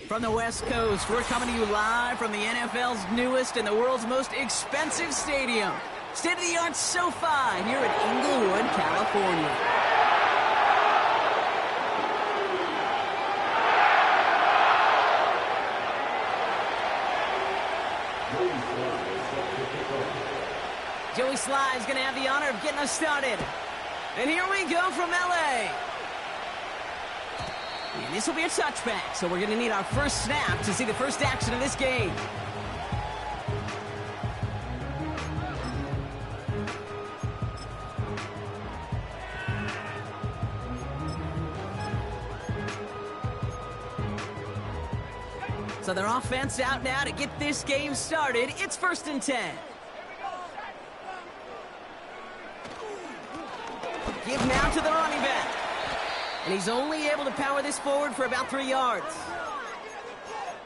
From the West Coast, we're coming to you live from the NFL's newest and the world's most expensive stadium. State-of-the-art SoFi here in Inglewood, California. Joey Sly is going to have the honor of getting us started. And here we go from LA. And this will be a touchback, so we're going to need our first snap to see the first action of this game. So their offense out now to get this game started. It's 1st and 10. Give now to the running back. And he's only able to power this forward for about 3 yards.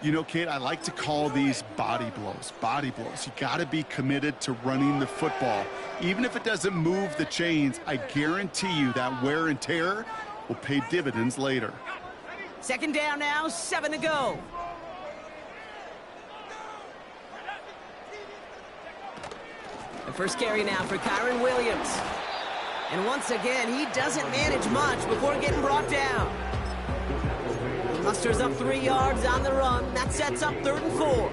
You know, Kate, I like to call these body blows. Body blows. You got to be committed to running the football. Even if it doesn't move the chains, I guarantee you that wear and tear will pay dividends later. 2nd down now, 7 to go. The first carry now for Kyron Williams. And once again, he doesn't manage much before getting brought down. Musters up 3 yards on the run. That sets up 3rd and 4.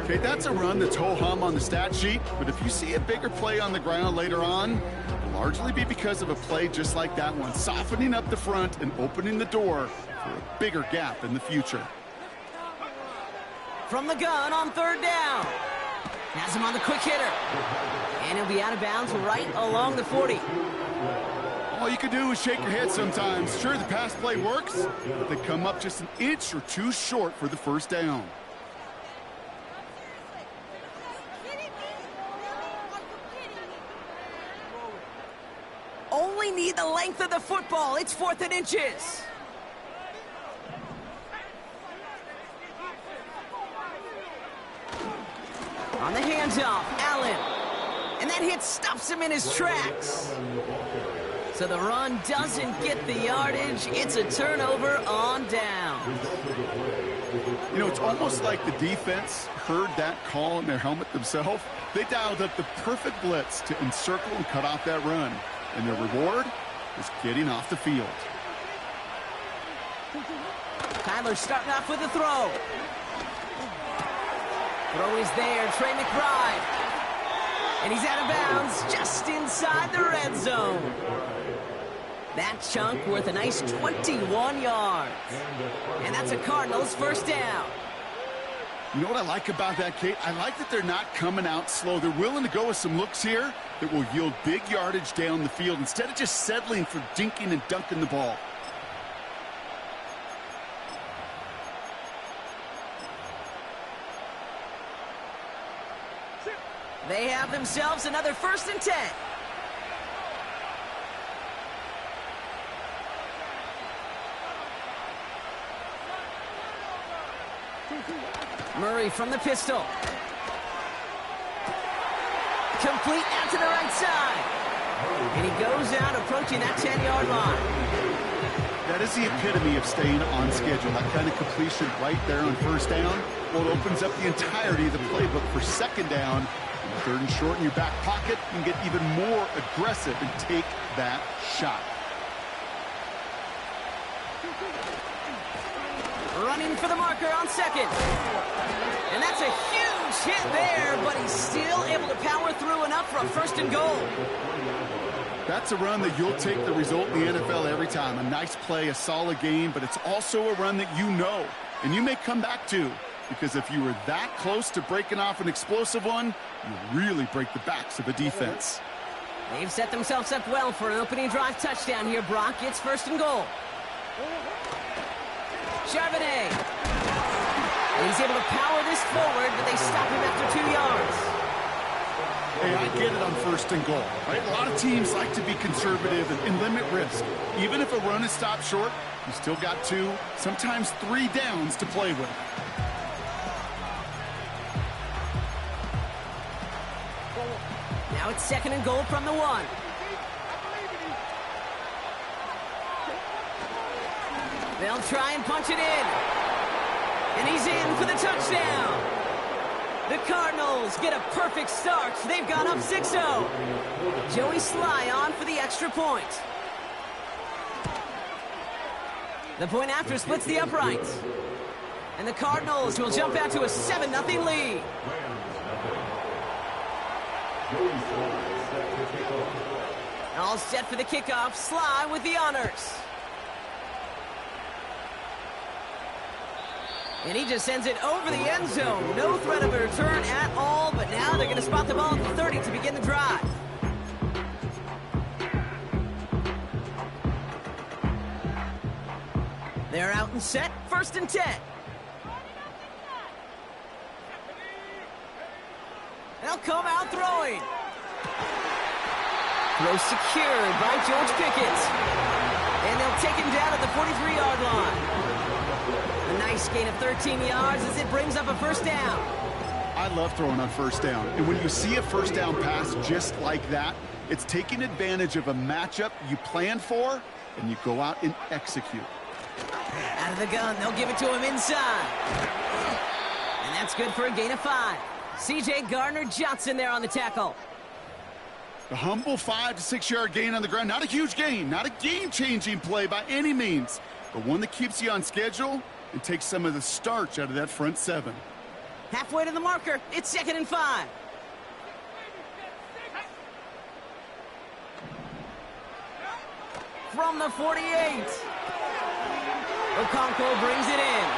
Okay, that's a run that's ho-hum on the stat sheet, but if you see a bigger play on the ground later on, it'll largely be because of a play just like that one, softening up the front and opening the door for a bigger gap in the future. From the gun on 3rd down. Has him on the quick hitter. And he'll be out of bounds right along the 40. All you can do is shake your head sometimes. Sure, the pass play works, but they come up just an inch or two short for the 1st down. Only need the length of the football. It's 4th and inches. On the handoff, Allen. And that hit stops him in his tracks. So the run doesn't get the yardage. It's a turnover on down. You know, it's almost like the defense heard that call in their helmet themselves. They dialed up the perfect blitz to encircle and cut off that run. And their reward is getting off the field. Tyler starting off with a throw. Throw is there, Trey McBride. And he's out of bounds just inside the red zone. That chunk worth a nice 21 yards. And that's a Cardinals 1st down. You know what I like about that, Kate? I like that they're not coming out slow. They're willing to go with some looks here that will yield big yardage down the field instead of just settling for dinking and dunking the ball. They have themselves another 1st and 10. Murray from the pistol. Complete out to the right side. And he goes out approaching that 10-yard line. That is the epitome of staying on schedule. That kind of completion right there on 1st down. Well, it opens up the entirety of the playbook for 2nd down. 3rd and short in your back pocket, you can get even more aggressive and take that shot. Running for the marker on 2nd. And that's a huge hit there, but he's still able to power through enough for a 1st and goal. That's a run that you'll take the result in the NFL every time. A nice play, a solid game, but it's also a run that you know, and you may come back to. Because if you were that close to breaking off an explosive one, you really break the backs of a defense. They've set themselves up well for an opening drive touchdown here, Brock. It's 1st and goal. Charbonnet. And he's able to power this forward, but they stop him after 2 yards. Hey, I get it on 1st and goal, right? A lot of teams like to be conservative and limit risk. Even if a run is stopped short, you still got 2, sometimes 3 downs to play with. Now it's 2nd and goal from the 1. They'll try and punch it in. And he's in for the touchdown. The Cardinals get a perfect start. They've gone up 6-0. Joey Sly on for the extra point. The point after splits the uprights. And the Cardinals will jump out to a 7-0 lead. All set for the kickoff. Sly with the honors. And he just sends it over the end zone. No threat of a return at all, but now they're going to spot the ball at the 30 to begin the drive. They're out and set. 1st and 10. They'll come out throwing. Throw secured by George Pickett. And they'll take him down at the 43-yard line. A nice gain of 13 yards as it brings up a 1st down. I love throwing on 1st down. And when you see a 1st down pass just like that, it's taking advantage of a matchup you plan for, and you go out and execute. Out of the gun, they'll give it to him inside. And that's good for a gain of 5. C.J. Gardner-Johnson there on the tackle. A humble 5 to 6 yard gain on the ground. Not a huge gain, not a game-changing play by any means, but one that keeps you on schedule and takes some of the starch out of that front 7. Halfway to the marker. It's 2nd and 5. From the 48. Okonkwo brings it in.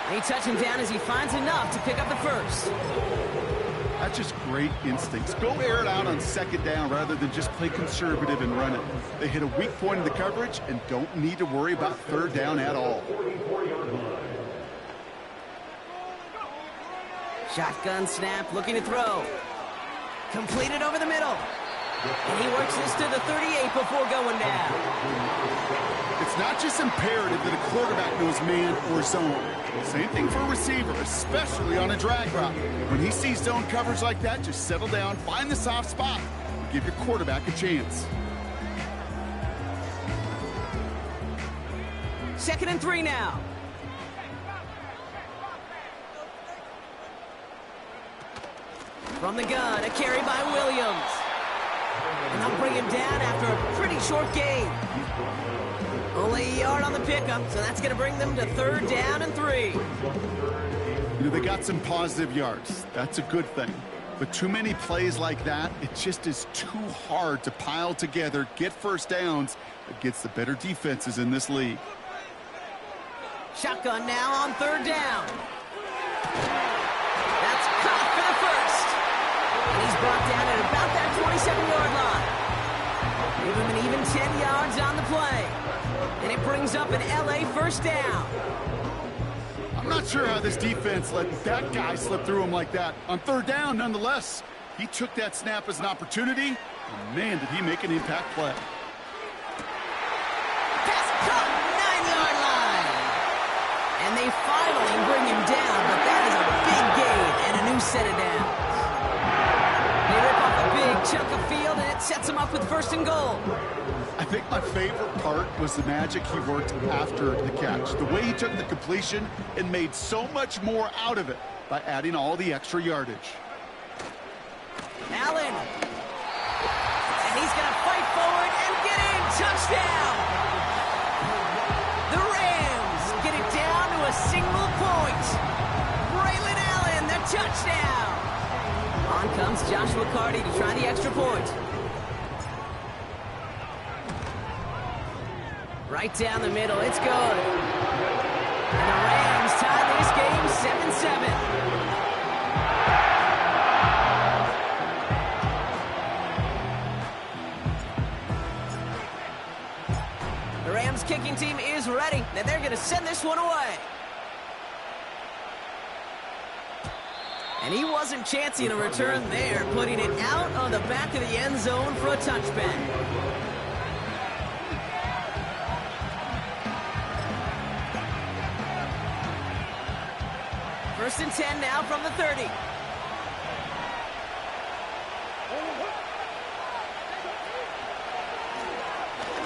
They touch him down as he finds enough to pick up the 1st. That's just great instincts. Go air it out on 2nd down rather than just play conservative and run it. They hit a weak point in the coverage and don't need to worry about 3rd down at all. Shotgun snap, looking to throw. Completed over the middle. And he works this to the 38 before going down. It's not just imperative that a quarterback knows man or zone. Same thing for a receiver, especially on a drag route. When he sees zone coverage like that, just settle down, find the soft spot, and give your quarterback a chance. 2nd and 3 now. From the gun, a carry by Williams. And they'll bring him down after a pretty short gain. Only a yard on the pickup, so that's going to bring them to 3rd down and 3. You know, they got some positive yards. That's a good thing. But too many plays like that, it just is too hard to pile together, get 1st downs against the better defenses in this league. Shotgun now on 3rd down. That's caught for the 1st. And he's brought down at about that 27-yard line. Give him an even 10 yards on the play. And it brings up an LA 1st down. I'm not sure how this defense let that guy slip through him like that. On 3rd down, nonetheless, he took that snap as an opportunity, and man, did he make an impact play. Pass caught, 9-yard line. And they finally bring him down, but that is a big gain and a new set of downs. They rip off a big chunk of field, and it sets him up with 1st and goal. I think my favorite part was the magic he worked after the catch. The way he took the completion and made so much more out of it by adding all the extra yardage. Allen. And he's going to fight forward and get in. Touchdown. The Rams get it down to a single point. Braylon Allen, the touchdown. On comes Joshua Carty to try the extra point. Right down the middle, it's good. And the Rams tie this game 7-7. The Rams kicking team is ready, and they're going to send this one away. And he wasn't chancing a return there, putting it out on the back of the end zone for a touchback. 1st and 10 now from the 30.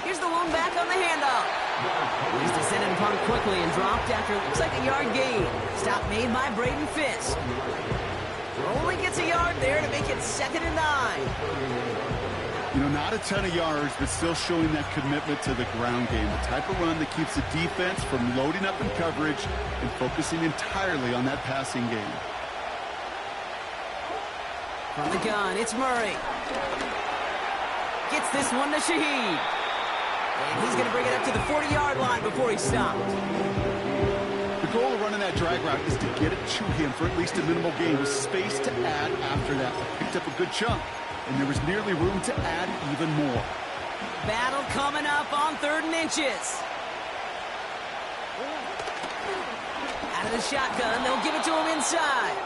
Here's the lone back on the handoff. He's descended upon quickly and dropped after it looks like a yard gain. Stop made by Braden Fisk. Only gets a yard there to make it 2nd and 9. You know, not a ton of yards, but still showing that commitment to the ground game. The type of run that keeps the defense from loading up in coverage and focusing entirely on that passing game. From the gun, it's Murray. Gets this one to Shaheed. And he's going to bring it up to the 40-yard line before he's stopped. The goal of running that drag route is to get it to him for at least a minimal gain with space to add after that. Picked up a good chunk, and there was nearly room to add even more. Battle coming up on 3rd and inches. Out of the shotgun, they'll give it to him inside.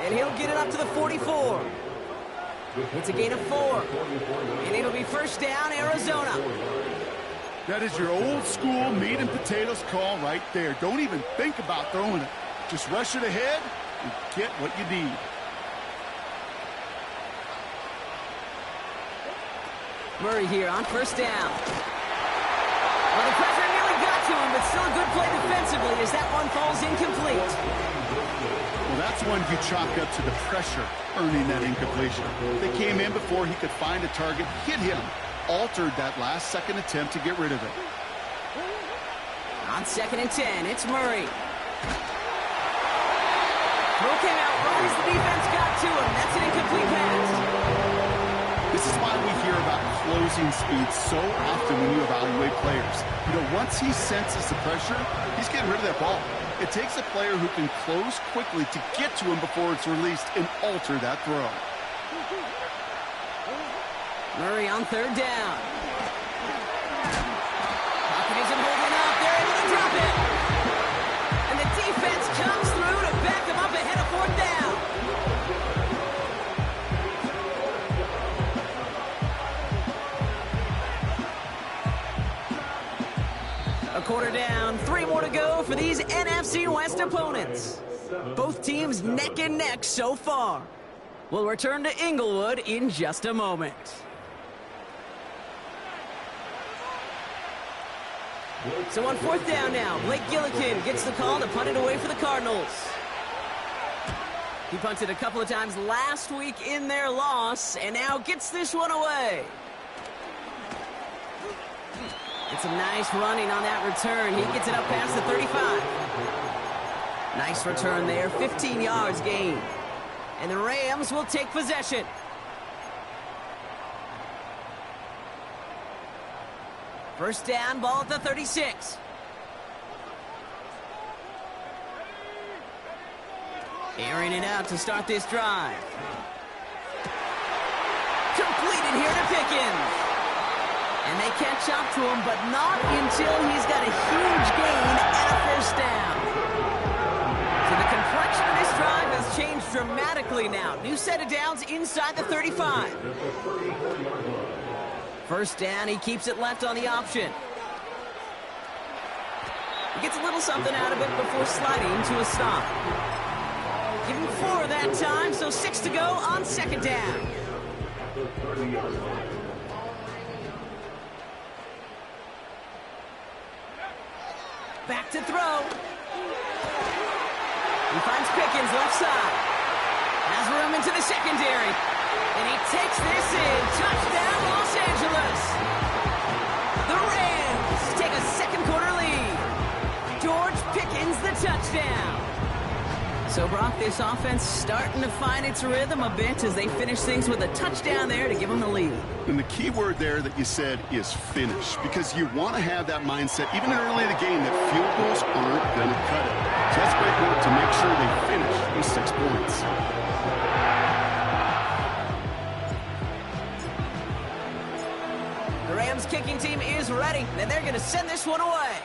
And he'll get it up to the 44. It's a gain of 4. And it'll be 1st down, Arizona. That is your old school meat and potatoes call right there. Don't even think about throwing it. Just rush it ahead and get what you need. Murray here on 1st down. Well, the pressure nearly got to him, but still a good play defensively as that one falls incomplete. Well, that's one you chalk up to the pressure earning that incompletion. They came in before he could find a target, hit him, altered that last-second attempt to get rid of it. On 2nd and 10, it's Murray. Throw came out right as the defense got to him. That's an incomplete pass. This is why we hear about closing speed so often when you evaluate players. You know, once he senses the pressure, he's getting rid of that ball. It takes a player who can close quickly to get to him before it's released and alter that throw. Murray on 3rd down. Pocket isn't holding up. They're able to drop it. And the defense comes through to back him up ahead of 4th down. A quarter down, 3 more to go for these NFC West opponents. Both teams neck and neck so far. We'll return to Inglewood in just a moment. So on 4th down now, Blake Gillikin gets the call to punt it away for the Cardinals. He punted a couple of times last week in their loss, and now gets this one away. It's some nice running on that return. He gets it up past the 35. Nice return there, 15 yards gained. And the Rams will take possession. First down, ball at the 36. Airing it out to start this drive. Completed here to Pickens. And they catch up to him, but not until he's got a huge gain and a 1st down. So the complexion of this drive has changed dramatically now. New set of downs inside the 35. 1st down, he keeps it left on the option. He gets a little something out of it before sliding to a stop. Give him 4 that time, so 6 to go on 2nd down. Back to throw. He finds Pickens left side. Has room into the secondary. And he takes this in. Touchdown, Los Angeles. The Rams take a 2nd quarter lead. George Pickens the touchdown. So, Brock, this offense starting to find its rhythm a bit as they finish things with a touchdown there to give them the lead. And the key word there that you said is finish, because you want to have that mindset, even early in the game, that field goals aren't going to cut it. So that's great work to make sure they finish with 6 points. The Rams kicking team is ready, and they're going to send this one away.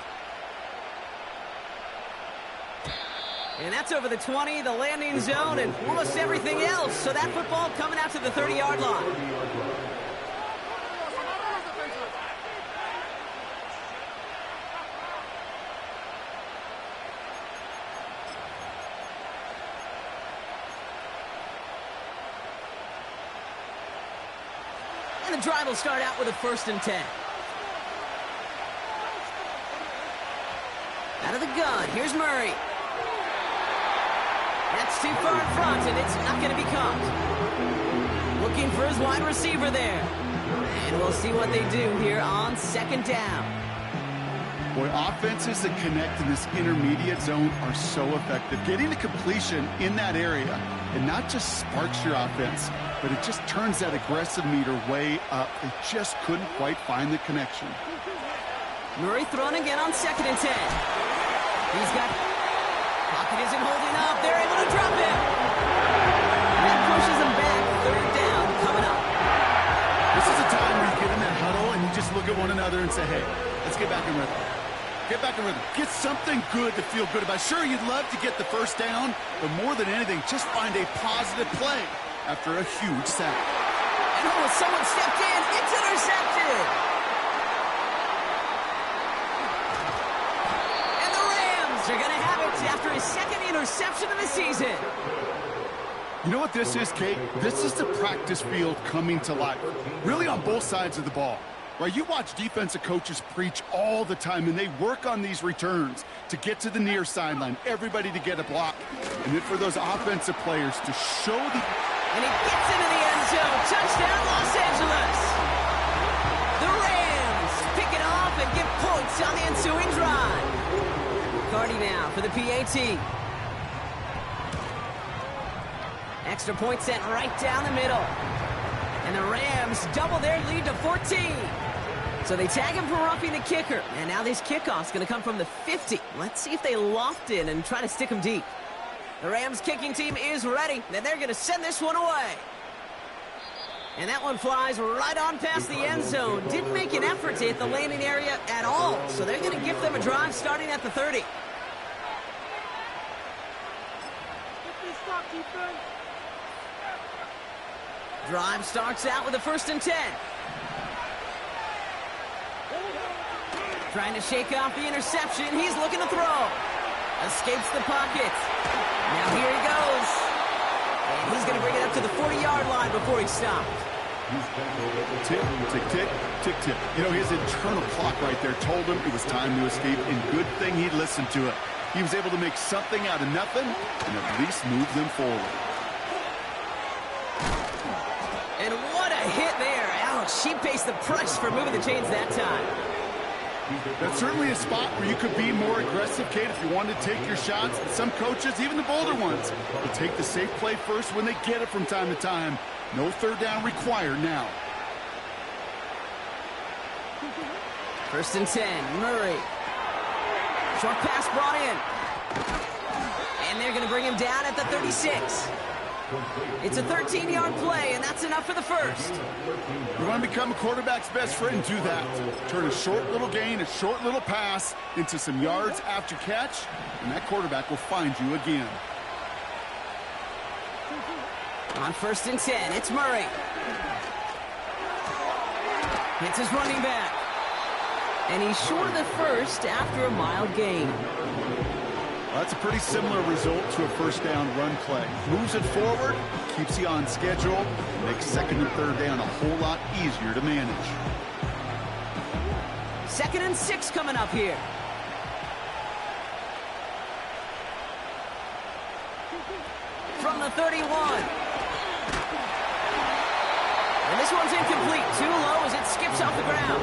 And that's over the 20, the landing zone, and almost everything else. So that football coming out to the 30-yard line. And the drive will start out with a 1st and 10. the gun. Here's Murray. That's too far in front, and it's not going to be caught. Looking for his wide receiver there. And we'll see what they do here on second down. Boy, offenses that connect in this intermediate zone are so effective. Getting a completion in that area, and not just sparks your offense, but it just turns that aggressive meter way up. They just couldn't quite find the connection. Murray thrown again on 2nd and 10. He's got... Pocket isn't holding up. They're able to drop him. That pushes him back. 3rd down coming up. This is a time where you get in that huddle and you just look at one another and say, hey, let's get back in rhythm. Get back in rhythm. Get something good to feel good about. Sure, you'd love to get the first down, but more than anything, just find a positive play after a huge sack. And someone stepped in. It's intercepted. And the Rams are going to have it after his 2nd interception of the season. You know what this is, Kate? This is the practice field coming to life. Really on both sides of the ball. Right, you watch defensive coaches preach all the time, and they work on these returns to get to the near sideline, everybody to get a block, and then for those offensive players to show the... And he gets into the end zone. Touchdown, Los Angeles. The Rams pick it off and get points on the ensuing drive. Cardi now for the PAT. Extra point sent right down the middle. And the Rams double their lead to 14. So they tag him for roughing the kicker. And now this kickoff's going to come from the 50. Let's see if they loft in and try to stick him deep. The Rams kicking team is ready. And they're going to send this one away. And that one flies right on past the end zone. Didn't make an effort to hit the landing area at all. So they're going to give them a drive starting at the 30. Drive starts out with a 1st and 10. Trying to shake off the interception. He's looking to throw. Escapes the pocket. Now here he goes. And he's going to bring it up to the 40-yard line before he stopped. Tick, tick, tick, tick, tick. You know, his internal clock right there told him it was time to escape, and good thing he listened to it. He was able to make something out of nothing and at least move them forward. And what a hit there. Ouch, she pays the price for moving the chains that time. That's certainly a spot where you could be more aggressive, Kate, if you wanted to take your shots. Some coaches, even the bolder ones, will take the safe play first when they get it from time to time. No 3rd down required now. 1st and 10, Murray. Short pass brought in. And they're going to bring him down at the 36. It's a 13-yard play, and that's enough for the 1st. You want to become a quarterback's best friend, do that. Turn a short little gain, a short little pass into some yards after catch, and that quarterback will find you again. On 1st and 10, it's Murray. Hits his running back. And he's short of the 1st after a mild gain. Well, that's a pretty similar result to a 1st down run play. Moves it forward, keeps you on schedule, makes 2nd and 3rd down a whole lot easier to manage. 2nd and 6 coming up here. From the 31. And this one's incomplete. Too low as it skips off the ground.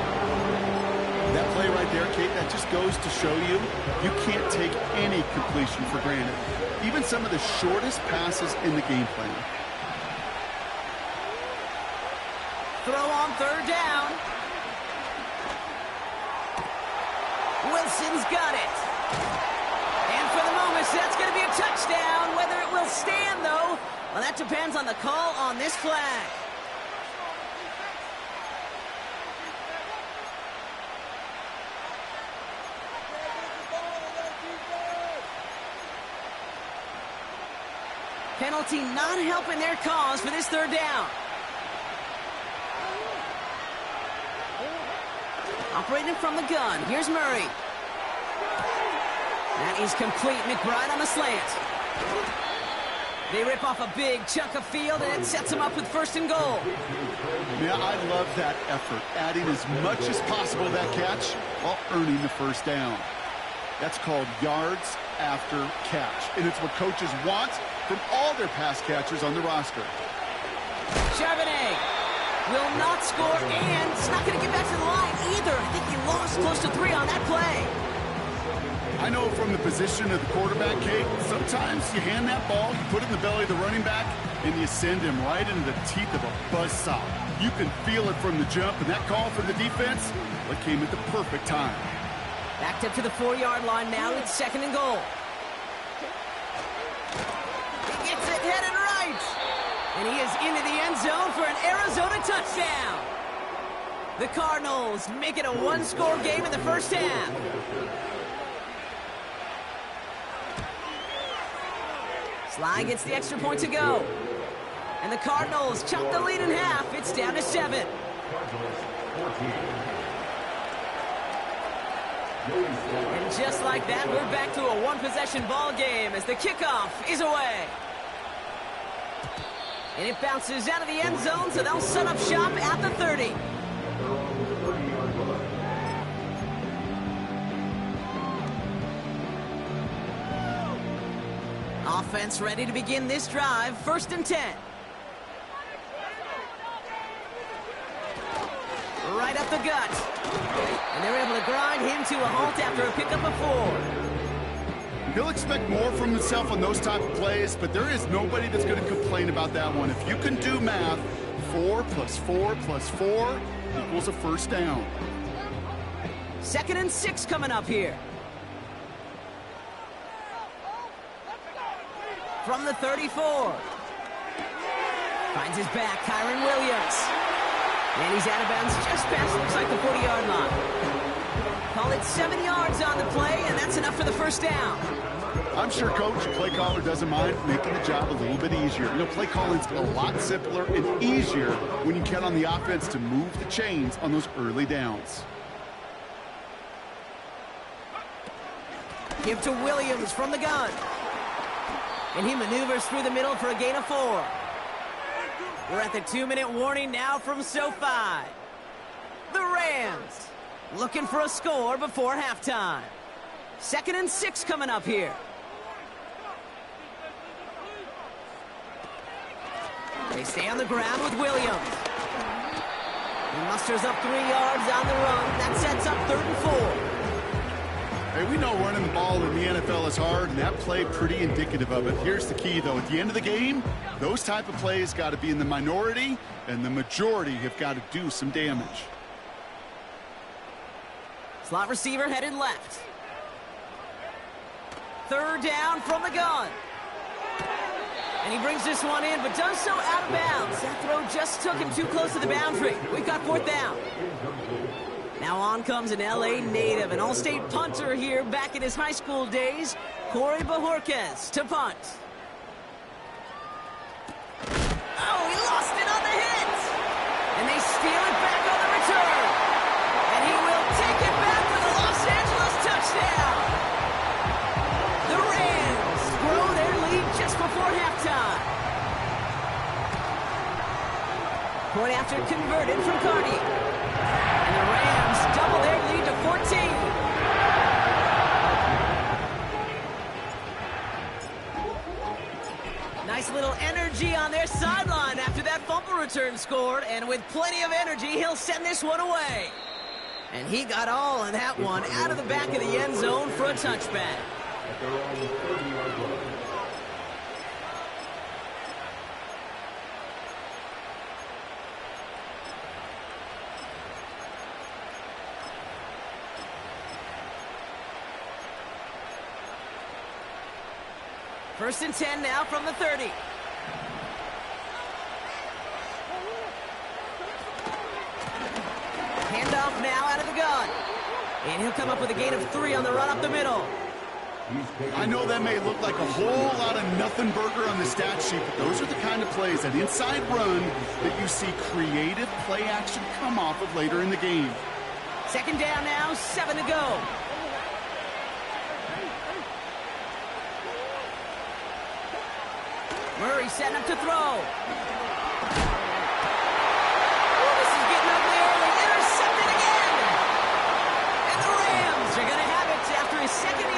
That play right there, Kate, that just goes to show you, you can't take any completion for granted. Even some of the shortest passes in the game plan. Throw on 3rd down. Wilson's got it. And for the moment, that's going to be a touchdown. Whether it will stand, though, well, that depends on the call on this flag. Penalty not helping their cause for this 3rd down. Operating from the gun. Here's Murray. That is complete. McBride on the slant. They rip off a big chunk of field, and it sets them up with 1st and goal. Yeah, I love that effort. Adding as much as possible to that catch while earning the 1st down. That's called yards after catch, and it's what coaches want from all their pass catchers on the roster. Charbonnet will not score, and it's not going to get back to the line either. I think he lost close to 3 on that play. I know from the position of the quarterback, Kate, sometimes you hand that ball, you put it in the belly of the running back, and you send him right into the teeth of a buzzsaw. You can feel it from the jump, and that call from the defense, it came at the perfect time. Backed up to the 4-yard line now. It's 2nd and goal. He gets it headed right. And he is into the end zone for an Arizona touchdown. The Cardinals make it a 1-score game in the first half. Sly gets the extra point to go. And the Cardinals chop the lead in half. It's down to 7. And just like that, we're back to a 1-possession ball game as the kickoff is away. And it bounces out of the end zone, so they'll set up shop at the 30. Offense ready to begin this drive. 1st and 10. Right up the gut. And they're able to grind him to a halt after a pickup of 4. He'll expect more from himself on those type of plays, but there is nobody that's going to complain about that one. If you can do math, 4 plus 4 plus 4 equals a first down. 2nd and 6 coming up here. From the 34. Finds his back, Kyron Williams. And he's out of bounds just past, looks like, the 40-yard line. Call it 7 yards on the play, and that's enough for the first down. I'm sure Coach, play caller, doesn't mind making the job a little bit easier. You know, play calling's a lot simpler and easier when you count on the offense to move the chains on those early downs. Give to Williams from the gun. And he maneuvers through the middle for a gain of 4. We're at the 2-minute warning now from SoFi. The Rams looking for a score before halftime. 2nd and 6 coming up here. They stay on the ground with Williams. He musters up 3 yards on the run. That sets up 3rd and 4. Hey, we know running the ball in the NFL is hard, and that play pretty indicative of it. Here's the key, though. At the end of the game, those type of plays got to be in the minority, and the majority have got to do some damage. Slot receiver headed left. 3rd down from the gun. And he brings this one in, but does so out of bounds. That throw just took him too close to the boundary. We've got 4th down. Now on comes an L.A. native, an all-state punter here back in his high school days, Corey Bajorquez to punt. Oh, he lost it on the hit! And they steal it back on the return. And he will take it back for the Los Angeles touchdown. The Rams grow their lead just before halftime. Point after converted from Cardi. And the Rams double their lead to 14. Nice little energy on their sideline after that fumble return scored. And with plenty of energy, he'll send this one away. And he got all of that one out of the back of the end zone for a touchback. First and 10 now from the 30. Handoff now out of the gun. And he'll come up with a gain of 3 on the run up the middle. I know that may look like a whole lot of nothing burger on the stat sheet, but those are the kind of plays, that inside run, that you see creative play action come off of later in the game. 2nd down now, 7 to go. Murray setting up to throw. Ooh, this is getting ugly early. Intercepted again. And the Rams are going to have it after his 2nd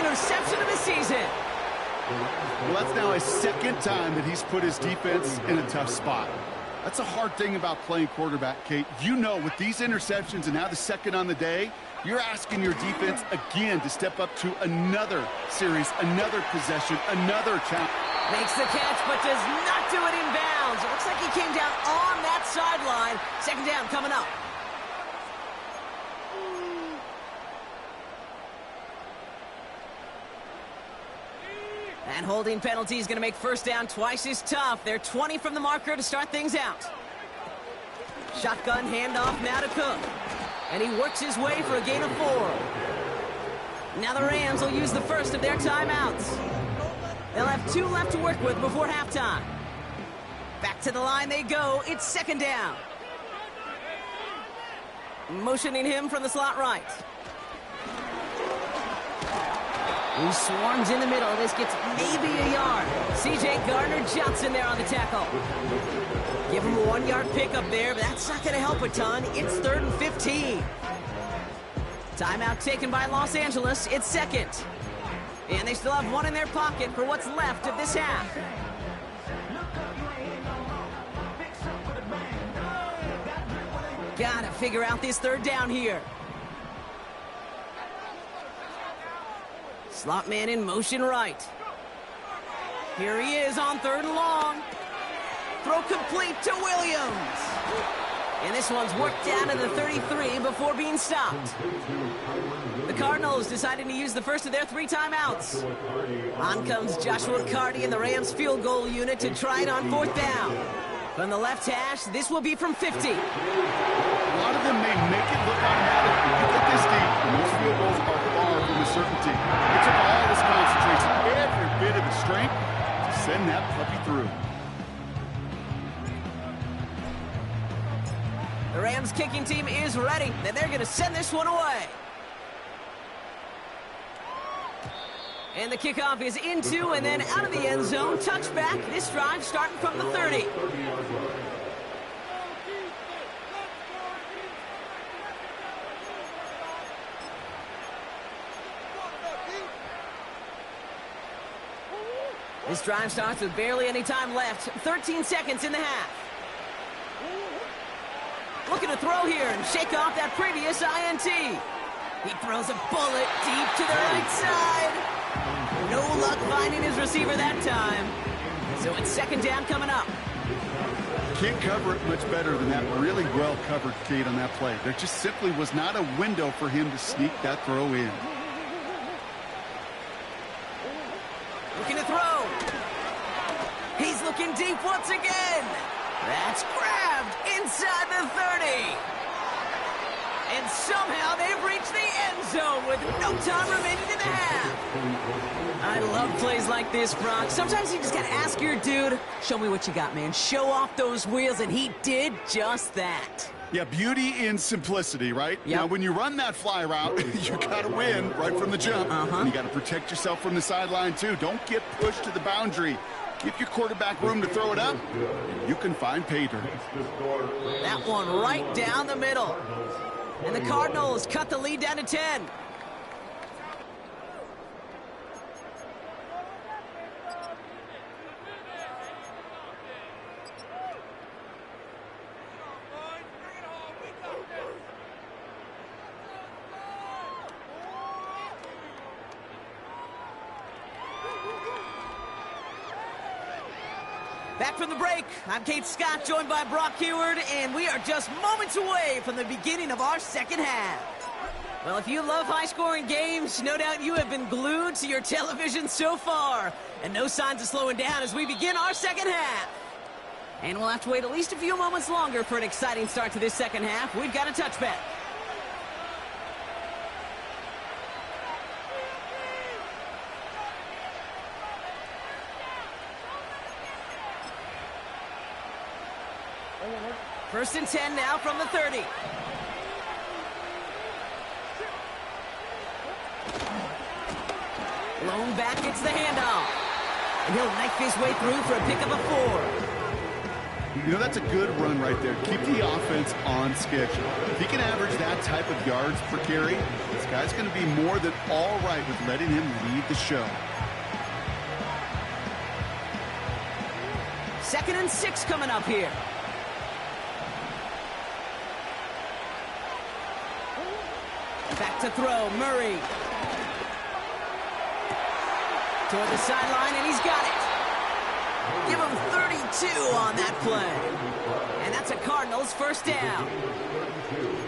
now his second time that he's put his defense in a tough spot. That's a hard thing about playing quarterback, Kate. You know, with these interceptions and now the second on the day, you're asking your defense again to step up to another series, another possession, another challenge. Makes the catch, but does not do it in bounds. It looks like he came down on that sideline. Second down coming up. And holding penalty is going to make first down twice as tough. They're 20 from the marker to start things out. Shotgun handoff now to Cook. And he works his way for a gain of 4. Now the Rams will use the first of their timeouts. They'll have 2 left to work with before halftime. Back to the line they go. It's second down. Motioning him from the slot right. He swarms in the middle. This gets maybe a yard. C.J. Gardner-Johnson there on the tackle. Give him a 1-yard pickup there, but that's not going to help a ton. It's 3rd and 15. Timeout taken by Los Angeles. It's second. And they still have 1 in their pocket for what's left of this half. Gotta figure out this third down here. Slot man in motion right. Here he is on 3rd and long. Throw complete to Williams. And this one's worked down to the 33 before being stopped. The Cardinals decided to use the first of their 3 timeouts. On comes Joshua Carty and the Rams field goal unit to try it on 4th down. From the left hash, this will be from 50. A lot of them may make it look automatic, but you get this deep, and those field goals are far from a certainty. It took all his concentration, every bit of his strength, to send that puppy through. The Rams kicking team is ready, and they're going to send this one away. And the kickoff is into and then out of the end zone. Touchback. This drive starting from the 30. This drive starts with barely any time left. 13 seconds in the half. Looking to throw here and shake off that previous INT. He throws a bullet deep to the right side. No luck finding his receiver that time. So it's second down coming up. Can't cover it much better than that. Really well covered, Kate, on that play. There just simply was not a window for him to sneak that throw in. Looking to throw. He's looking deep once again. That's grabbed inside the 30. And somehow they've reached the end zone with no time remaining in the half. I love plays like this, Brock. Sometimes you just got to ask your dude, show me what you got, man. Show off those wheels, and he did just that. Yeah, beauty in simplicity, right? Yep. Now, when you run that fly route, you got to win right from the jump. And you got to protect yourself from the sideline, too. Don't get pushed to the boundary. Give your quarterback room to throw it up, and you can find pay dirt. That one right down the middle. And the Cardinals cut the lead down to 10. Back from the break, I'm Kate Scott, joined by Brock Heward, and we are just moments away from the beginning of our second half. Well, if you love high-scoring games, no doubt you have been glued to your television so far, and no signs of slowing down as we begin our second half. And we'll have to wait at least a few moments longer for an exciting start to this second half. We've got a touchback. First and 10 now from the 30. Blown back, it's the handoff. And he'll knife his way through for a pickup of 4. You know, that's a good run right there. Keep the offense on schedule. If he can average that type of yards per carry, this guy's going to be more than all right with letting him lead the show. 2nd and 6 coming up here. Back to throw, Murray. Toward the sideline, and he's got it. Give him 32 on that play. And that's a Cardinals first down.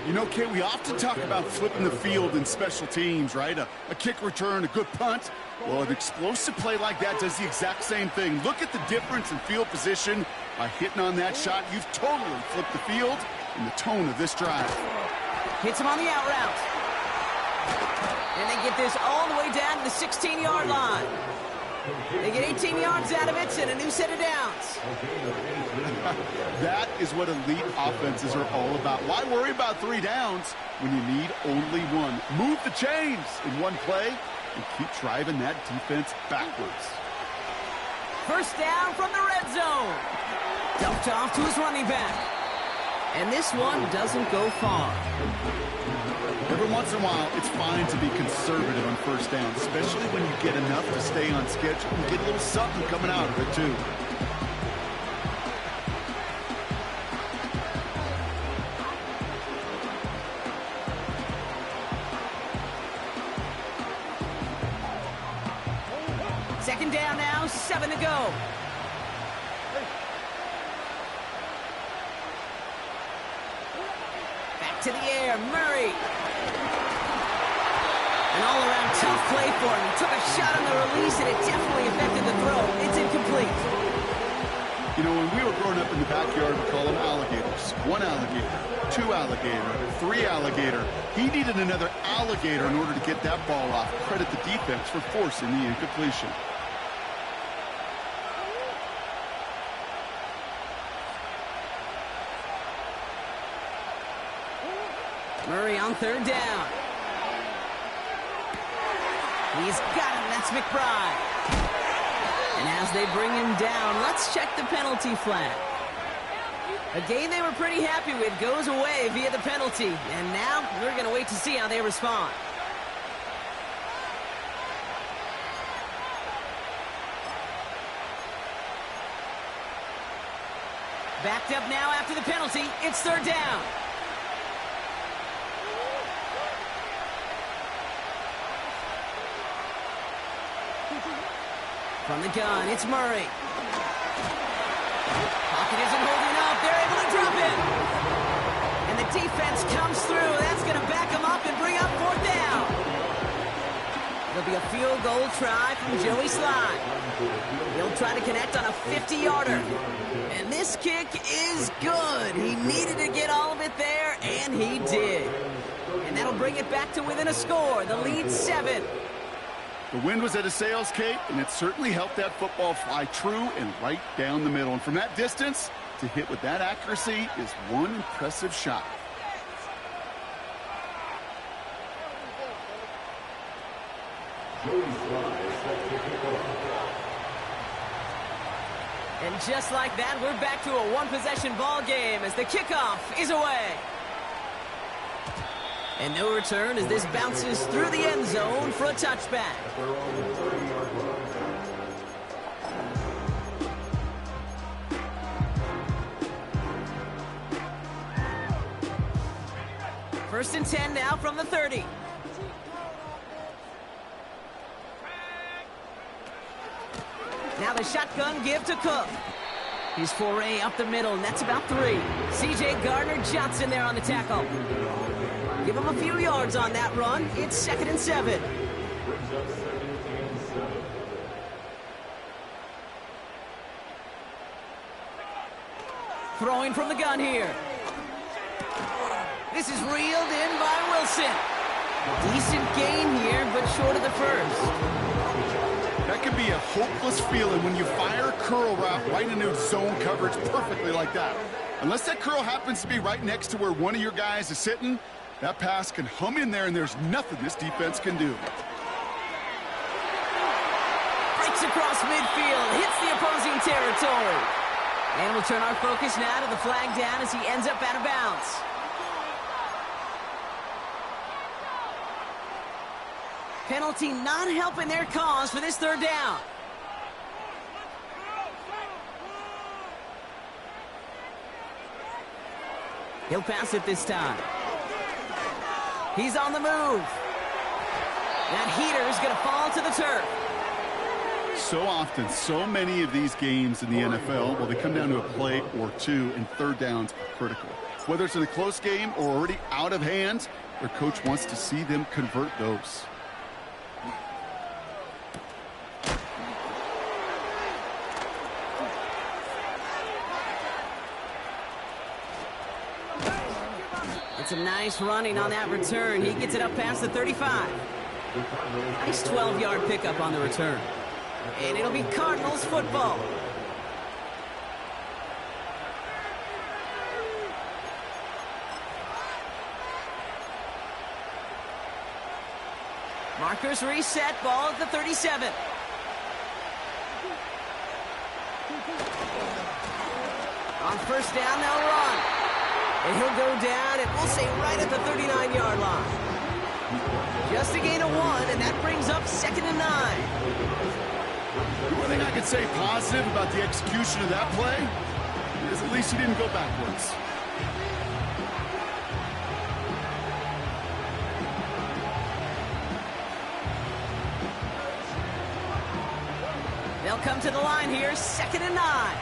You know, Kay, we often talk about flipping the field in special teams, right? A kick return, a good punt. Well, an explosive play like that does the exact same thing. Look at the difference in field position. By hitting on that shot, you've totally flipped the field and the tone of this drive. Hits him on the out route. And they get this all the way down to the 16-yard line. They get 18 yards out of it and a new set of downs. That is what elite offenses are all about. Why worry about 3 downs when you need only one? Move the chains in one play and keep driving that defense backwards. First down from the red zone. Dumped off to his running back. And this one doesn't go far. Every once in a while, it's fine to be conservative on first down, especially when you get enough to stay on schedule and get a little something coming out of it, too. Second down now, 7 to go. Back to the air, Murray. An all-around tough play for him. He took a shot on the release, and it definitely affected the throw. It's incomplete. You know, when we were growing up in the backyard, we call them alligators. 1 alligator, 2 alligator, 3 alligator. He needed another alligator in order to get that ball off. Credit the defense for forcing the incompletion. Murray on 3rd down. He's got him. That's McBride. And as they bring him down, let's check the penalty flag. A game they were pretty happy with goes away via the penalty. And now we're going to wait to see how they respond. Backed up now after the penalty. It's 3rd down. From the gun, it's Murray. Pocket isn't holding up. They're able to drop it. And the defense comes through. That's going to back them up and bring up 4th down. It'll be a field goal try from Joey Slye. He'll try to connect on a 50-yarder. And this kick is good. He needed to get all of it there, and he did. And that'll bring it back to within a score. The lead 7. The wind was at a sails, Kate, and it certainly helped that football fly true and right down the middle. And from that distance, to hit with that accuracy is one impressive shot. And just like that, we're back to a one-possession ball game as the kickoff is away. And no return as this bounces through the end zone for a touchback. First and 10 now from the 30. Now the shotgun give to Cook. His foray up the middle, and that's about 3. C.J. Gardner-Johnson there on the tackle. Give him a few yards on that run. It's 2nd and 7. Throwing from the gun here. This is reeled in by Wilson. Decent gain here, but short of the first. That can be a hopeless feeling when you fire a curl route right into zone coverage perfectly like that. Unless that curl happens to be right next to where one of your guys is sitting, that pass can hum in there, and there's nothing this defense can do. Breaks across midfield, hits the opposing territory. And we'll turn our focus now to the flag down as he ends up out of bounds. Penalty not helping their cause for this 3rd down. He'll pass it this time. He's on the move. That heater is going to fall to the turf. So often, so many of these games in the NFL, well, they come down to a play or two, and third downs are critical. Whether it's in a close game or already out of hand, their coach wants to see them convert those. It's a nice running on that return. He gets it up past the 35. Nice 12-yard pickup on the return. And it'll be Cardinals football. Markers reset, ball at the 37. On first down, they'll run. And he'll go down, and we'll say right at the 39-yard line. Just a gain of 1, and that brings up 2nd and 9. The one thing I could say positive about the execution of that play is at least he didn't go backwards. They'll come to the line here, 2nd and 9.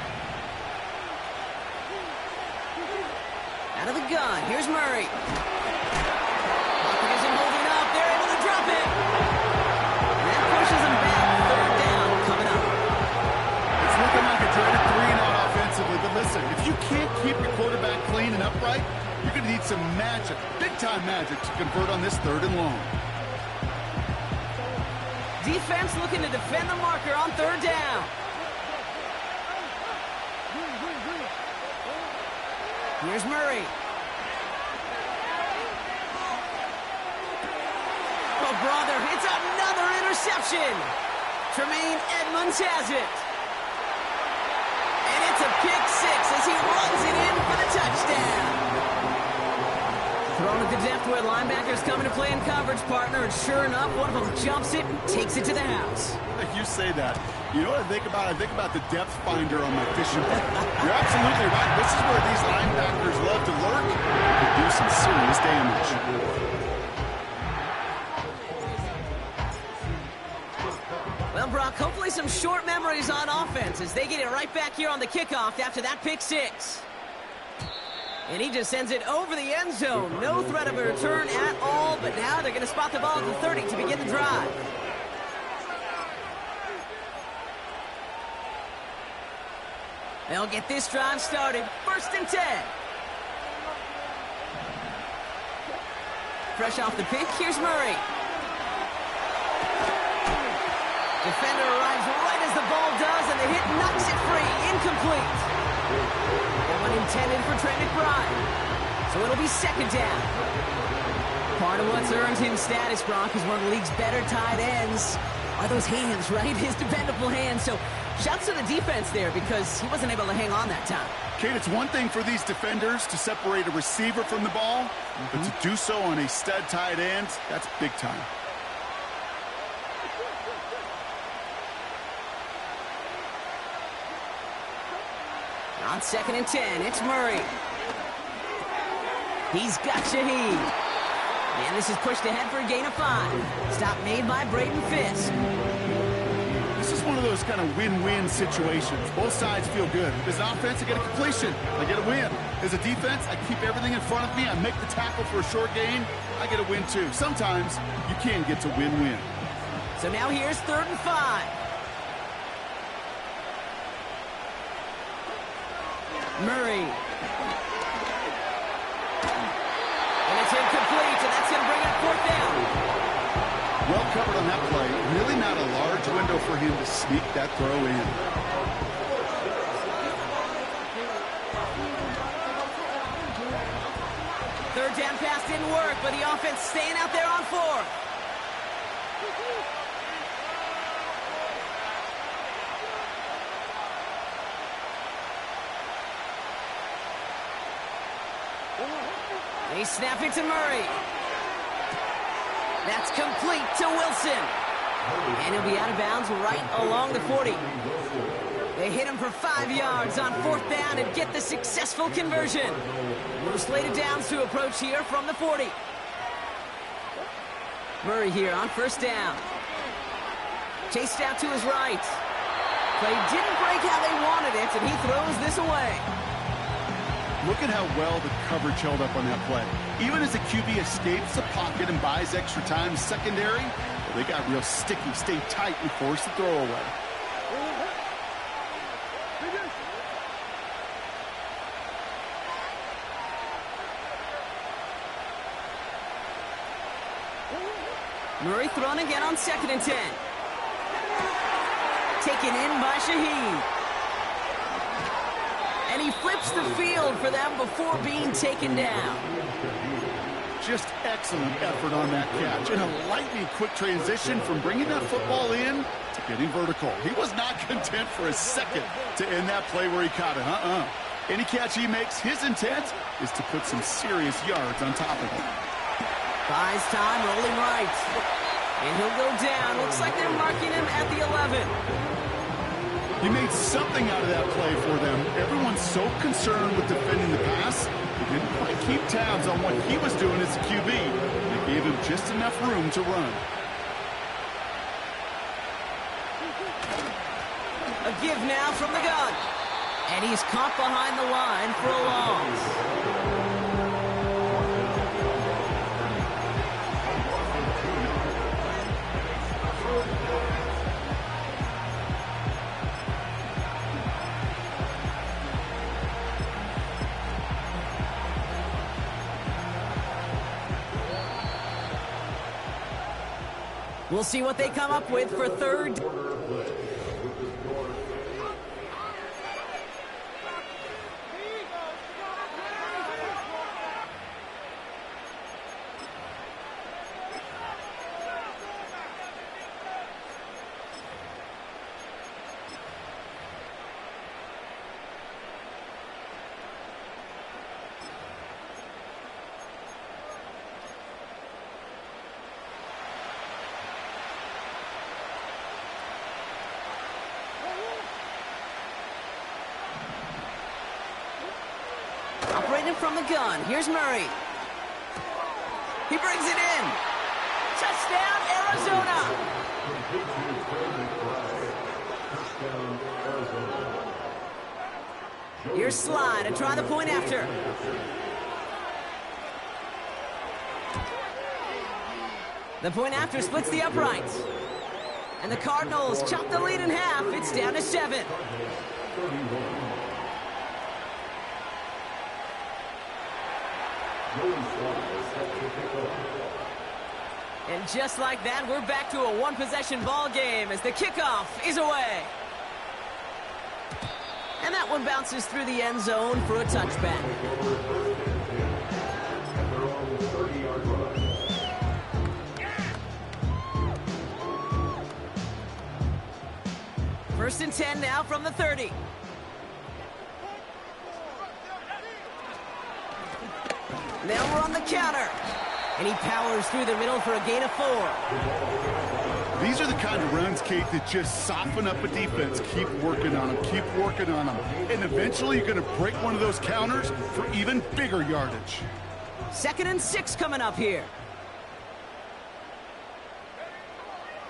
Out of the gun, here's Murray. Pocket isn't holding up, they're able to drop it. And that pushes them back, 3rd down coming up. It's looking like a dreaded 3-and-out offensively, but listen, if you can't keep your quarterback clean and upright, you're going to need some magic, big-time magic, to convert on this 3rd and long. Defense looking to defend the marker on 3rd down. Here's Murray. Oh, brother, it's another interception. Tremaine Edmonds has it. And it's a pick 6 as he runs it in for the touchdown. Thrown at the depth where linebackers coming to play in coverage, partner, and sure enough, one of them jumps it and takes it to the house. You say that. You know what I think about? I think about the depth finder on my fishing boat. You're absolutely right. This is where these linebackers love to lurk and do some serious damage. Well, Brock, hopefully some short memories on offense as they get it right back here on the kickoff after that pick 6. And he just sends it over the end zone. No threat of a return at all, but now they're going to spot the ball at the 30 to begin the drive. They'll get this drive started. 1st and 10. Fresh off the pick, here's Murray. Defender arrives right as the ball does, and the hit knocks it free. Incomplete. That one intended for Trey McBride. So it'll be 2nd down. Part of what's earned him status, Brock, is one of the league's better tight ends. Are those hands, right? His dependable hands. So shouts to the defense there because he wasn't able to hang on that time. Kate, it's one thing for these defenders to separate a receiver from the ball, but to do so on a stud tight end, that's big time. On 2nd and 10, it's Murray. He's got Shaheed. And this is pushed ahead for a gain of 5. Stop made by Braden Fisk. This is one of those kind of win-win situations. Both sides feel good. As an offense, I get a completion. I get a win. As a defense, I keep everything in front of me. I make the tackle for a short gain. I get a win, too. Sometimes you can get to win-win. So now here's 3rd and 5. Murray. And it's incomplete, and that's going to bring up 4th down. Well covered on that play. Really not a large window for him to sneak that throw in. Third down pass didn't work, but the offense staying out there on 4th. They snap it to Murray. That's complete to Wilson. And he'll be out of bounds right along the 40. They hit him for 5 yards on 4th down and get the successful conversion. We're slated downs to approach here from the 40. Murray here on 1st down. Chased out to his right. Play didn't break how they wanted it, and he throws this away. Look at how well the coverage held up on that play. Even as the QB escapes the pocket and buys extra time secondary, well, they got real sticky, stayed tight, and forced the throw away. Murray thrown again on 2nd and 10. Taken in by Shaheed. And he flips the field for them before being taken down. Just excellent effort on that catch. And a lightning quick transition from bringing that football in to getting vertical. He was not content for a second to end that play where he caught it. Any catch he makes, his intent is to put some serious yards on top of it. Buys time, rolling right. And he'll go down. Looks like they're marking him at the 11. He made something out of that play for them. Everyone's so concerned with defending the pass, he didn't quite keep tabs on what he was doing as a QB. They gave him just enough room to run. A give now from the gun. And he's caught behind the line for a loss. We'll see what they come up with for 3rd. Operating from the gun. Here's Murray. He brings it in. Touchdown, Arizona. Here's Slide to try the point after. The point after splits the uprights. And the Cardinals chop the lead in half. It's down to 7. And just like that, we're back to a one-possession ball game as the kickoff is away. And that one bounces through the end zone for a touchback. First and 10 now from the 30. Now we're on the counter. And he powers through the middle for a gain of 4. These are the kind of runs, Kate, that just soften up a defense. Keep working on them, keep working on them. And eventually you're going to break one of those counters for even bigger yardage. 2nd and 6 coming up here.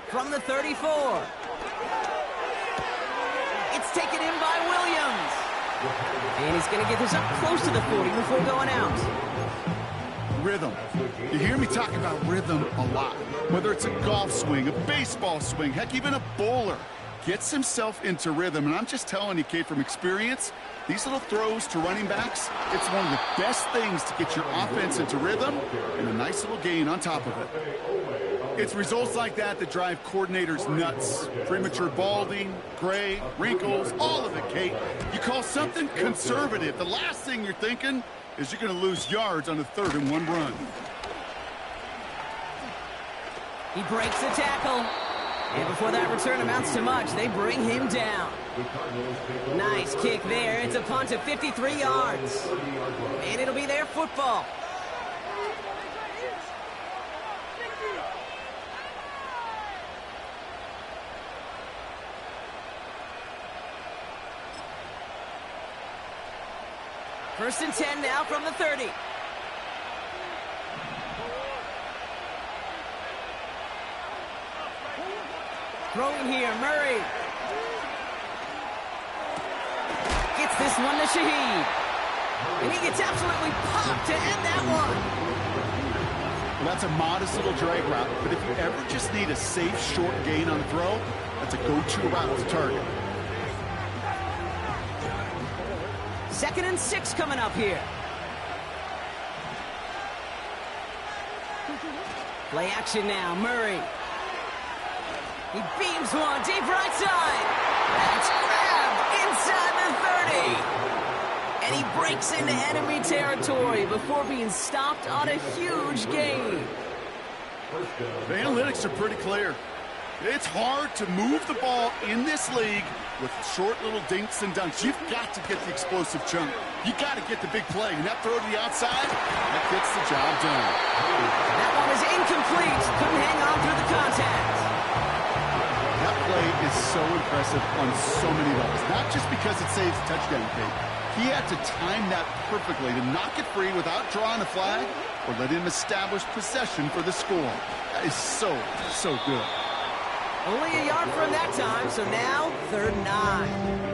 From the 34. It's taken in by Williams. And he's going to get this up close to the 40 before going out. Rhythm. You hear me talk about rhythm a lot. Whether it's a golf swing, a baseball swing, heck, even a bowler gets himself into rhythm. And I'm just telling you, Kate, from experience, these little throws to running backs, it's one of the best things to get your offense into rhythm and a nice little gain on top of it. It's results like that that drive coordinators nuts. Premature balding, gray, wrinkles, all of it, Kate. You call something conservative. The last thing you're thinking is you're going to lose yards on a 3rd and 1 run. He breaks the tackle. And before that return amounts to much, they bring him down. Nice kick there. It's a punt of 53 yards. And it'll be their football. First and 10 now from the 30. Throwing here, Murray. Gets this one to Shaheed. And he gets absolutely popped to end that one. Well, that's a modest little drag route, but if you ever just need a safe, short gain on the throw, that's a go-to route to target. Second and 6 coming up here. Play action now, Murray. He beams one deep right side. That's grabbed inside the 30. And he breaks into enemy territory before being stopped on a huge gain. The analytics are pretty clear. It's hard to move the ball in this league with short little dinks and dunks. You've got to get the explosive chunk. You got to get the big play. And that throw to the outside, that gets the job done. That one is incomplete. Couldn't hang on through the contact. That play is so impressive on so many levels. Not just because it saves a touchdown, Kate. He had to time that perfectly to knock it free without drawing a flag or let him establish possession for the score. That is so good. Only a yard from that time, so now 3rd and 9.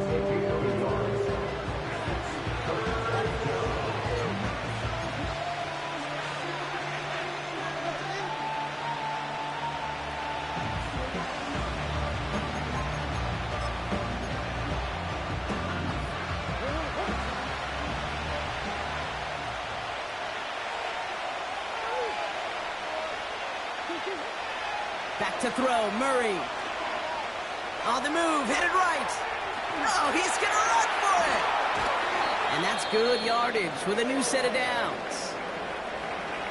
Back to throw, Murray. On the move, headed right. Oh, he's going to run for it. And that's good yardage with a new set of downs.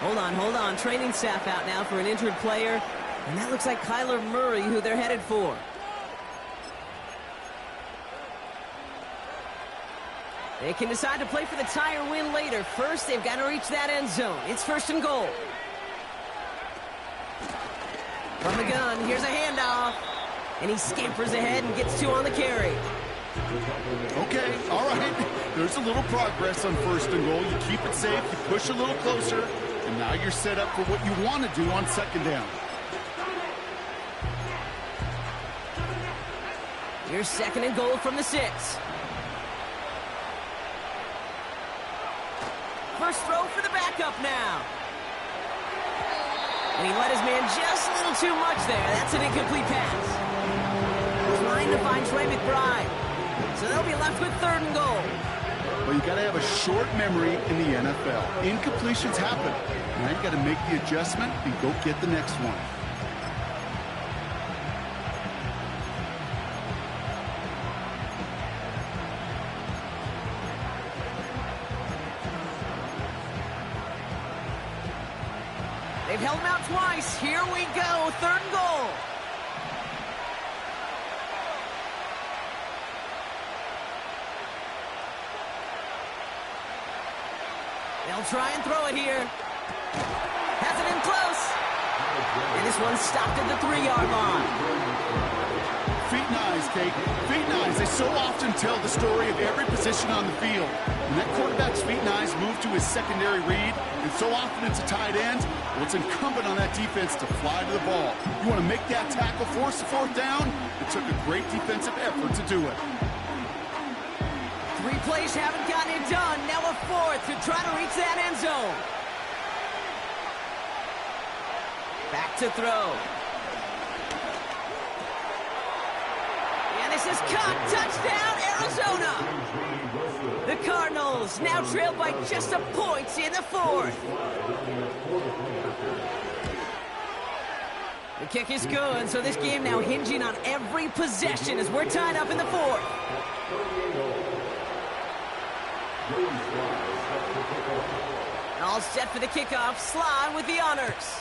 Hold on. Training staff out now for an injured player. And that looks like Kyler Murray, who they're headed for. They can decide to play for the tie or win later. First, they've got to reach that end zone. It's 1st and goal. From the gun, here's a handoff. And he scampers ahead and gets 2 on the carry. Okay, all right. There's a little progress on 1st and goal. You keep it safe, you push a little closer, and now you're set up for what you want to do on 2nd down. Here's 2nd and goal from the 6. First throw for the backup now. And he let his man just a little too much there. That's an incomplete pass. Trying to find Trey McBride. So they'll be left with 3rd and goal. Well, you got to have a short memory in the NFL. Incompletions happen. Now you got to make the adjustment and go get the next one. They've held him out twice. Here we go. 3rd and goal. They'll try and throw it here. Has it in close. And this one's stopped at the 3-yard line. Feet and eyes, Kate. Feet and eyes. They so often tell the story of every position on the field. When that quarterback's feet and eyes move to his secondary read, and so often it's a tight end, well, it's incumbent on that defense to fly to the ball. You want to make that tackle, force the 4th down? It took a great defensive effort to do it. 3 plays haven't gotten it done. Now a 4th to try to reach that end zone. Back to throw. And this is caught. Touchdown, Arizona. The Cardinals now trail by just a point in the 4th. The kick is good, so this game now hinging on every possession as we're tied up in the 4th. All set for the kickoff. Sly with the honors.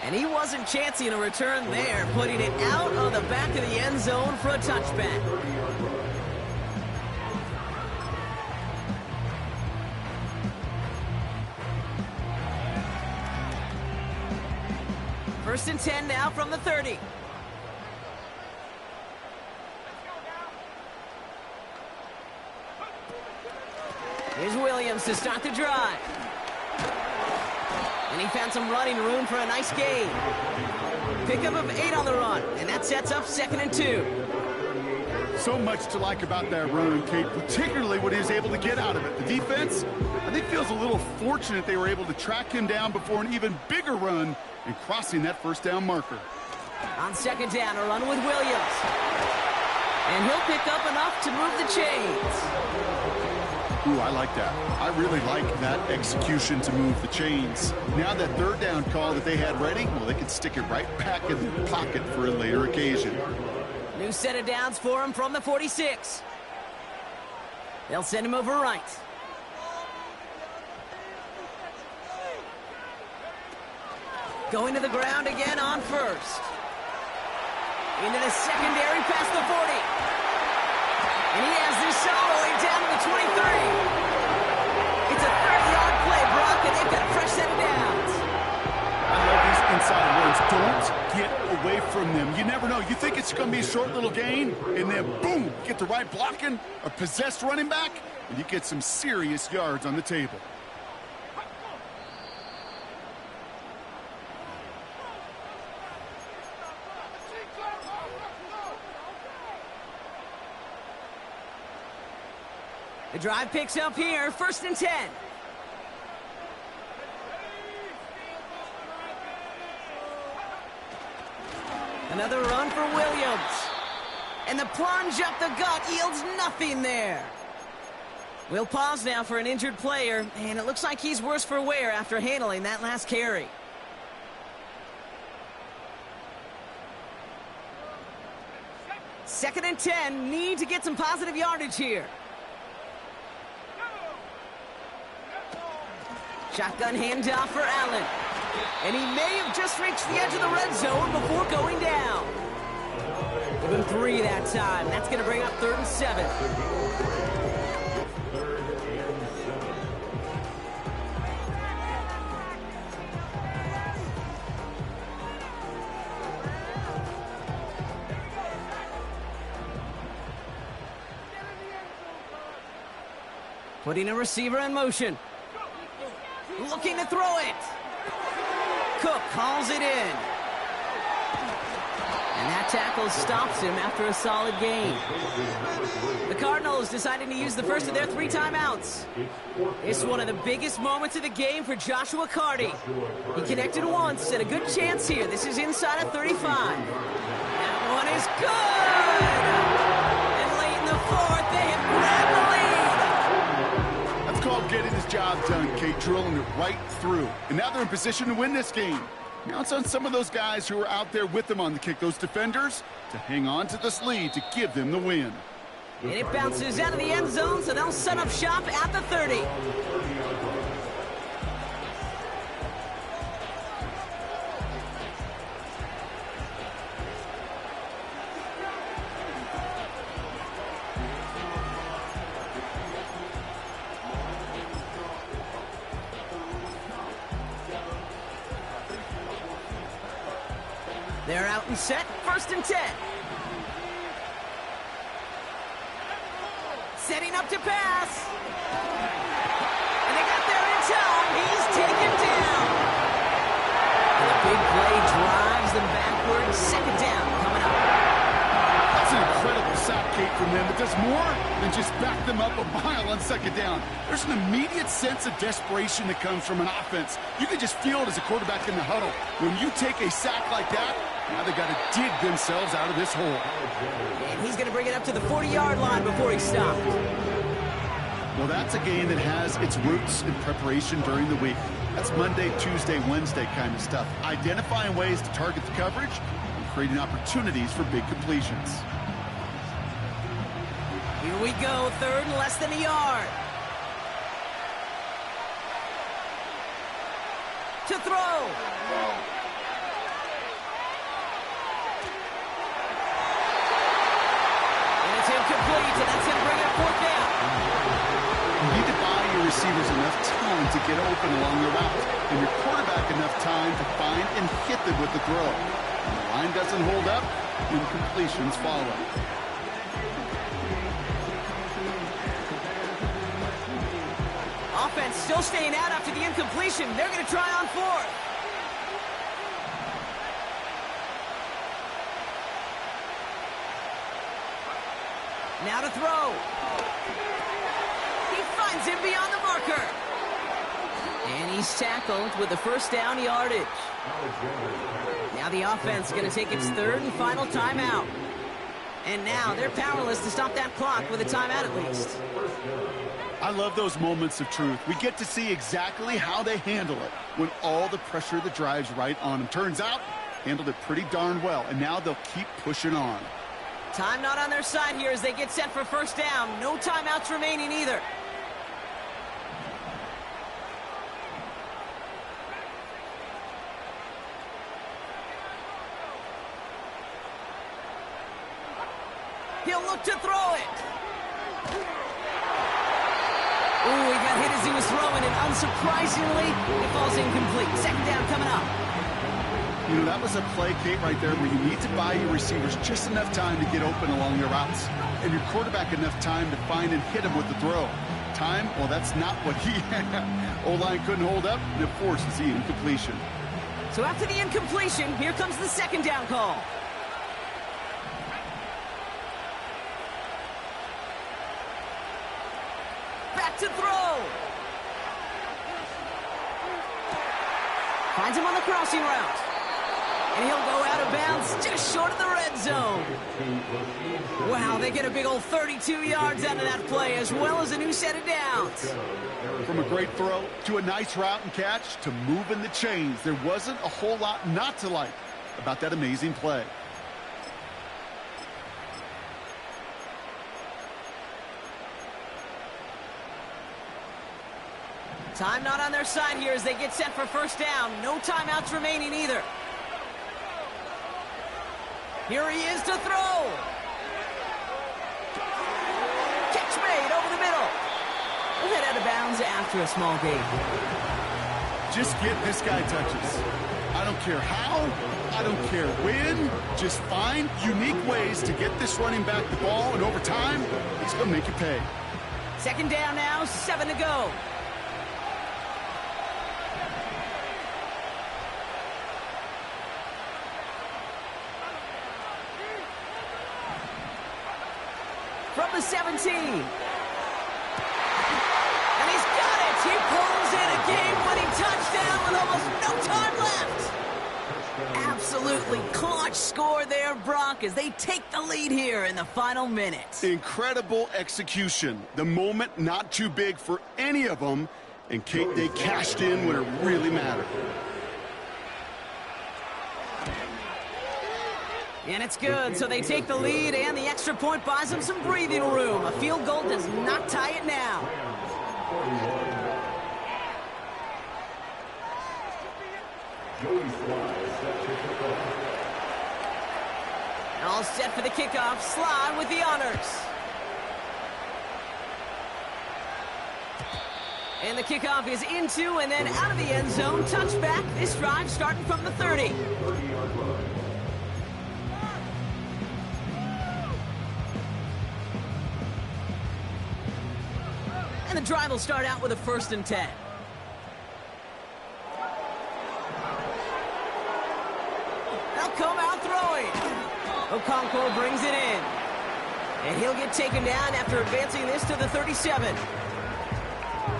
And he wasn't chancing a return there, putting it out on the back of the end zone for a touchback. First and 10 now from the 30. Here's Williams to start the drive. And he found some running room for a nice gain. Pickup of 8 on the run, and that sets up 2nd and 2. So much to like about that run, Kate, particularly what he was able to get out of it. The defense, I think, feels a little fortunate they were able to track him down before an even bigger run and crossing that first down marker. On 2nd down, a run with Williams. And he'll pick up enough to move the chains. Ooh, I like that. I really like that execution to move the chains. Now that 3rd down call that they had ready, well, they can stick it right back in the pocket for a later occasion. New set of downs for him from the 46. They'll send him over right. Going to the ground again on 1st. Into the secondary past the 40. And he has this all the way down to the 23. It's a 30-yard play, Brock, and they've got a fresh set of downs. I love these inside runs. Don't get away from them. You never know. You think it's going to be a short little gain, and then boom, get the right blocking, a possessed running back, and you get some serious yards on the table. The drive picks up here, 1st and 10. Another run for Williams. And the plunge up the gut yields nothing there. We'll pause now for an injured player, and it looks like he's worse for wear after handling that last carry. Second and 10, need to get some positive yardage here. Shotgun handoff for Allen. And he may have just reached the edge of the red zone before going down. Give him 3 that time. That's going to bring up 3rd and 7. Putting a receiver in motion. Looking to throw it. Cook calls it in. And that tackle stops him after a solid gain. The Cardinals deciding to use the first of their 3 timeouts. It's one of the biggest moments of the game for Joshua Carty. He connected once and a good chance here. This is inside of 35. That one is good. And late in the 4th, they have grabbed the lead. Called getting his job done, Kate, drilling it right through. And now they're in position to win this game. Now it's on some of those guys who are out there with them on the kick, those defenders, to hang on to this lead to give them the win. And it bounces out of the end zone, so they'll set up shop at the 30. They're out and set, 1st and 10. Setting up to pass. And they got there in time. He's taken down. And the big play drives them backward. 2nd down coming up. That's an incredible sack, Kate, from them. It does more than just back them up a mile on 2nd down. There's an immediate sense of desperation that comes from an offense. You can just feel it as a quarterback in the huddle. When you take a sack like that, now they got to dig themselves out of this hole. And he's going to bring it up to the 40-yard line before he stopped. Well, that's a game that has its roots in preparation during the week. That's Monday, Tuesday, Wednesday kind of stuff. Identifying ways to target the coverage and creating opportunities for big completions. Here we go, 3rd and less than a yard. To throw. Incomplete, and that's going to bring up 4th down. You need to buy your receivers enough time to get open along the route, and your quarterback enough time to find and hit them with the throw. When the line doesn't hold up, incompletions follow. offense still staying out after the incompletion. They're going to try on fourth. Now to throw. He finds him beyond the marker. And he's tackled with the first down yardage. Now the offense is going to take its third and final timeout. And now they're powerless to stop that clock with a timeout at least. I love those moments of truth. We get to see exactly how they handle it when all the pressure that drives right on them. Turns out, handled it pretty darn well, and now they'll keep pushing on. Time not on their side here as they get set for first down. No timeouts remaining either. He'll look to throw it. Ooh, he got hit as he was throwing, and unsurprisingly, it falls incomplete. Second down coming up. You know, that was a play, Kate, right there where you need to buy your receivers just enough time to get open along their routes, and your quarterback enough time to find and hit him with the throw. Time, well, that's not what he had. O-line couldn't hold up, and it forces the incompletion. So after the incompletion, here comes the second down call. Back to throw. Finds him on the crossing route. And he'll go out of bounds just short of the red zone. Wow, they get a big old 32 yards out of that play, as well as a new set of downs. From a great throw to a nice route and catch to moving the chains, there wasn't a whole lot not to like about that amazing play. Time not on their side here as they get set for first down. No timeouts remaining either. Here he is to throw. Catch made over the middle. We'll head out of bounds after a small gain. Just get this guy touches. I don't care how, I don't care when. Just find unique ways to get this running back the ball, and over time, it's going to make you pay. Second down now, 7 to go. From the 17. And he's got it. He pulls in a game-winning touchdown with almost no time left. Absolutely clutch score there, Brock, as they take the lead here in the final minute. Incredible execution. The moment not too big for any of them. And Kate, they cashed in when it really mattered. And it's good, so they take the lead, and the extra point buys them some breathing room. A field goal does not tie it now. All set for the kickoff. Sly with the honors. And the kickoff is into and then out of the end zone. Touchback. This drive starting from the 30. And the drive will start out with a 1st and 10. They'll come out throwing. Okonkwo brings it in. And he'll get taken down after advancing this to the 37.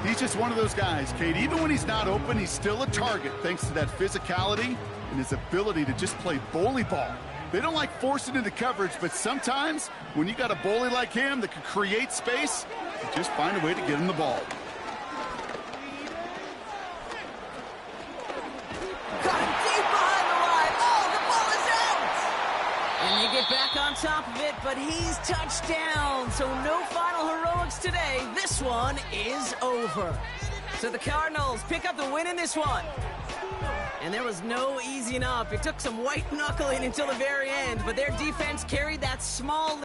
He's just one of those guys, Kate. Even when he's not open, he's still a target thanks to that physicality and his ability to just play bully ball. They don't like forcing into coverage, but sometimes when you got a bully like him that can create space, you just find a way to get him the ball. Got him deep behind the line. Oh, the ball is out! And they get back on top of it, but he's touched down. So no final heroics today. This one is over. So the Cardinals pick up the win in this one. And there was no easing up. It took some white knuckling until the very end, but their defense carried that small